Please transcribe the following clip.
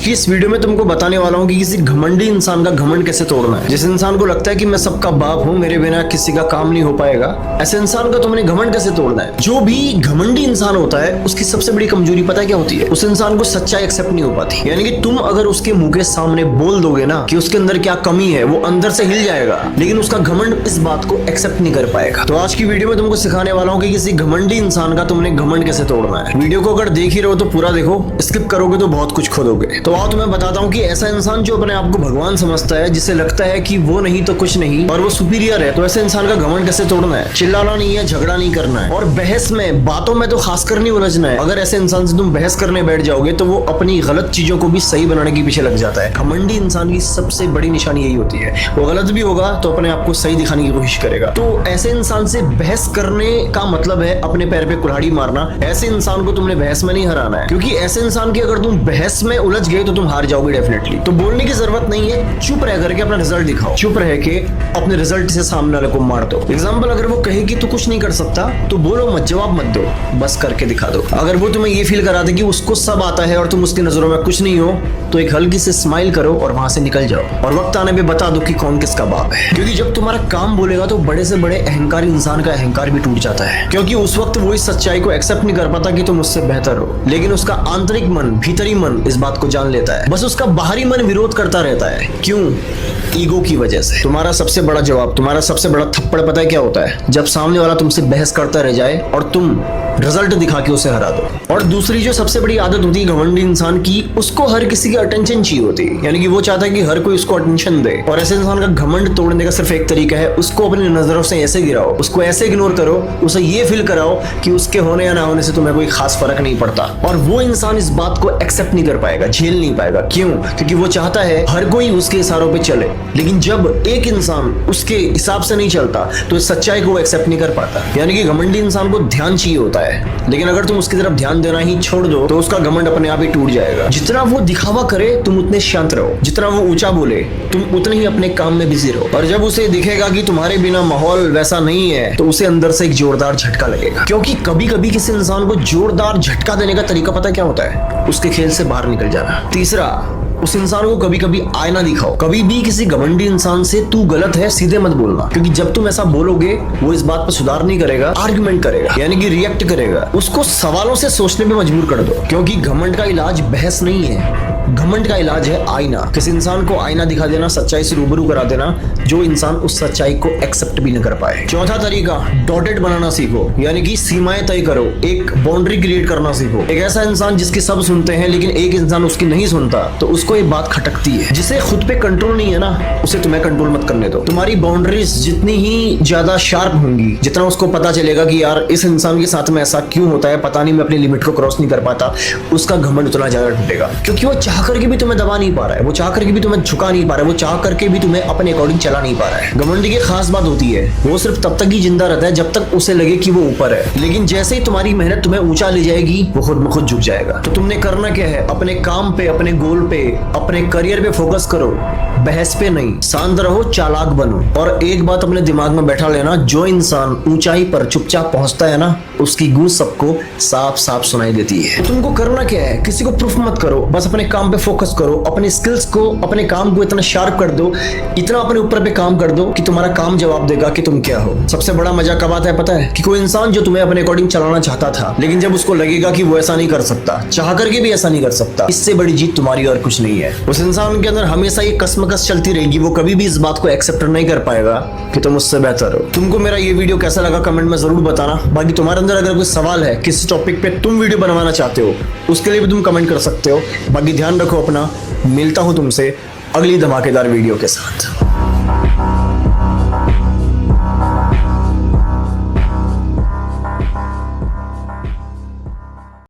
की इस वीडियो में तुमको बताने वाला हूँ कि किसी घमंडी इंसान का घमंड कैसे तोड़ना है। जिस इंसान को लगता है कि मैं सबका बाप हूँ, मेरे बिना किसी का काम नहीं हो पाएगा, ऐसे इंसान का तुमने घमंड कैसे तोड़ना है। जो भी घमंडी इंसान होता है उसकी सबसे बड़ी कमजोरी पता है क्या होती है? उस इंसान को सच्चाई एक्सेप्ट नहीं हो पाती। यानी कि तुम अगर उसके मुंह के सामने बोल दोगे ना कि उसके अंदर क्या कमी है, वो अंदर से हिल जाएगा, लेकिन उसका घमंड इस बात को एक्सेप्ट नहीं कर पाएगा। तो आज की वीडियो में तुमको सिखाने वाला हूँ कि किसी घमंडी इंसान का तुमने घमंड कैसे तोड़ना है। वीडियो को अगर देख ही रहो तो पूरा देखो, स्किप करोगे तो बहुत कुछ खोदोगे। तो आओ तुम्हें बताता हूँ कि ऐसा इंसान जो अपने आप को भगवान समझता है, जिसे लगता है कि वो नहीं तो कुछ नहीं और वो सुपीरियर है, तो ऐसे इंसान का घमंड कैसे तोड़ना है। चिल्लाना नहीं है, झगड़ा नहीं करना है और बहस में, बातों में तो खासकर नहीं उलझना है। अगर ऐसे इंसान से तुम बहस करने बैठ जाओगे तो वो अपनी गलत चीजों को भी सही बनाने के पीछे लग जाता है। घमंडी इंसान की सबसे बड़ी निशानी यही होती है, वो गलत भी होगा तो अपने आप को सही दिखाने की कोशिश करेगा। तो ऐसे इंसान से बहस करने का मतलब है अपने पैर पे कुल्हाड़ी मारना। ऐसे इंसान को तुमने बहस में नहीं हराना है, क्योंकि ऐसे इंसान की अगर तुम बहस में उलझ गए तो तुम हार जाओगे डेफिनेटली। तो बोलने की जरूरत नहीं है, चुप रह करके अपना रिजल्ट दिखाओ, चुप रह के अपने रिजल्ट से सामने वाले को मार दो। एग्जाम्पल, अगर वो कहे कि तू कुछ नहीं कर सकता तो बोलो मत, जवाब मत दो, बस करके दिखा दो। अगर वो तुम्हें ये फील करा दे कि उसको सब आता है और तुम उसकी नजरों में कुछ नहीं हो, तो एक हल्की से स्माइल करो और वहां से निकल जाओ और वक्त आने पे बता दो कि कौन किसका बाप है। क्योंकि जब तुम्हारा काम बोलेगा तो बड़े से बड़े अहंकारी इंसान का अहंकार भी टूट जाता है, क्योंकि उस वक्त वो इस सच्चाई को एक्सेप्ट नहीं कर पाता कि तुम उससे बेहतर हो, लेकिन उसका आंतरिक मन, भीतरी मन इस बात को जान लेता है। बस उसका बाहरी मन विरोध करता रहता है। क्यों? ईगो की वजह से। तुम्हारा सबसे बड़ा जवाब, तुम्हारा सबसे बड़ा थप्पड़ पता है क्या होता है? जब सामने वाला तुमसे बहस करता रह जाए और तुम रिजल्ट दिखा के उसे हरा दो। और दूसरी जो सबसे बड़ी आदत होती है घमंडी इंसान की, उसको हर किसी की अटेंशन चाहिए होती है। यानी कि वो चाहता है कि हर कोई उसको अटेंशन दे। और ऐसे इंसान का घमंड तोड़ने का सिर्फ एक तरीका है, उसको अपनी नजरों से ऐसे गिराओ, उसको ऐसे इग्नोर करो, उसे ये फील कराओ कि उसके होने या ना होने से तुम्हें कोई खास फर्क नहीं पड़ता। और वो इंसान इस बात को एक्सेप्ट नहीं कर पाएगा, झेल नहीं पाएगा। क्यों? क्योंकि वो चाहता है हर कोई उसके इशारों पे चले, लेकिन जब एक इंसान उसके हिसाब से नहीं चलता तो इस सच्चाई को एक्सेप्ट नहीं कर पाता। यानी कि घमंडी इंसान को ध्यान चाहिए होता है, लेकिन अगर तुम उसकी तरफ ध्यान देना ही छोड़ दो तो उसका घमंड अपने आप ही टूट जाएगा। जितना वो दिखावा करे तुम उतने शांत रहो, जितना वो ऊंचा बोले तुम उतने ही अपने काम में बिजी रहो। और जब उसे दिखेगा कि तुम्हारे बिना माहौल वैसा नहीं है तो उसे अंदर से एक जोरदार झटका लगेगा। क्योंकि कभी कभी किसी इंसान को जोरदार झटका देने का तरीका पता क्या होता है? उसके खेल से बाहर निकल जाना। तीसरा, उस इंसान को कभी कभी आईना दिखाओ। कभी भी किसी घमंडी इंसान से तू गलत है सीधे मत बोलना, क्योंकि जब तुम ऐसा बोलोगे वो इस बात पर सुधार नहीं करेगा, आर्गुमेंट करेगा, यानी कि रिएक्ट करेगा। उसको सवालों से सोचने पे मजबूर कर दो, क्योंकि घमंड का इलाज बहस नहीं है, घमंड का इलाज है आईना। किसी इंसान को आईना दिखा देना, सच्चाई से रूबरू करा देना, जो इंसान उस सच्चाई को एक्सेप्ट भी न कर पाए। चौथा तरीका, डॉटेड बनाना सीखो, यानी कि सीमाएं तय करो, एक बाउंड्री क्रिएट करना सीखो। एक ऐसा इंसान जिसकी सब सुनते हैं लेकिन एक इंसान उसकी नहीं सुनता, तो उसको एक बात खटकती है। जिसे खुद पे कंट्रोल नहीं है ना, उसे तुम्हें कंट्रोल मत करने दो। तुम्हारी बाउंड्रीज जितनी ही ज्यादा शार्प होंगी, जितना उसको पता चलेगा कि यार इस इंसान के साथ में ऐसा क्यों होता है, पता नहीं मैं अपनी लिमिट को क्रॉस नहीं कर पाता, उसका घमंड उतना ज्यादा टूटेगा। क्योंकि वो चाह करके भी तुम्हें दबा नहीं पा रहा है, वो चाह करके भी तुम्हें झुका नहीं पा रहा है, वो चाह करके भी तुम्हें अपने अकॉर्डिंग चला नहीं पा रहा है। घमंडी की खास बात होती है, वो सिर्फ तब तक ही जिंदा रहता है जब तक उसे लगे कि वो ऊपर है, लेकिन जैसे ही तुम्हारी मेहनत तुम्हें ऊंचा ले जाएगी वो खुद में खुद झुक जाएगा। तो तुमने करना क्या है? अपने काम पे, अपने गोल पे, अपने करियर पे फोकस करो, बहस पे नहीं। शांत रहो, चालाक बनो। और एक बात अपने दिमाग में बैठा लेना, जो इंसान ऊंचाई पर चुपचाप पहुंचता है ना, उसकी गूंज सबको साफ साफ सुनाई देती है। तो तुमको करना क्या है? किसी को प्रूफ मत करो, बस अपने काम पे फोकस करो, अपने स्किल्स को, अपने काम को इतना शार्प कर दो, इतना अपने ऊपर पे काम कर दो कि तुम्हारा काम जवाब देगा कि तुम क्या हो। सबसे बड़ा मजा कब आता है पता है? कि कोई इंसान जो तुम्हें अपने अकॉर्डिंग चलाना चाहता था, लेकिन जब उसको लगेगा कि वो ऐसा नहीं कर सकता, चाह करके भी ऐसा नहीं कर सकता, इससे बड़ी जीत तुम्हारी और कुछ नहीं है। उस इंसान के अंदर हमेशा ये कसमकस चलती रहेगी, वो कभी भी इस बात को एक्सेप्ट नहीं कर पाएगा कि तुम उससे बेहतर हो। तुमको मेरा ये वीडियो कैसा लगा कमेंट में जरूर बताना। बाकी तुम्हारे अंदर अगर कोई सवाल है, किसी टॉपिक पे तुम वीडियो बनवाना चाहते हो, उसके लिए भी तुम कमेंट कर सकते हो। बाकी ध्यान रखो अपना, मिलता हूं तुमसे अगली धमाकेदार वीडियो के साथ।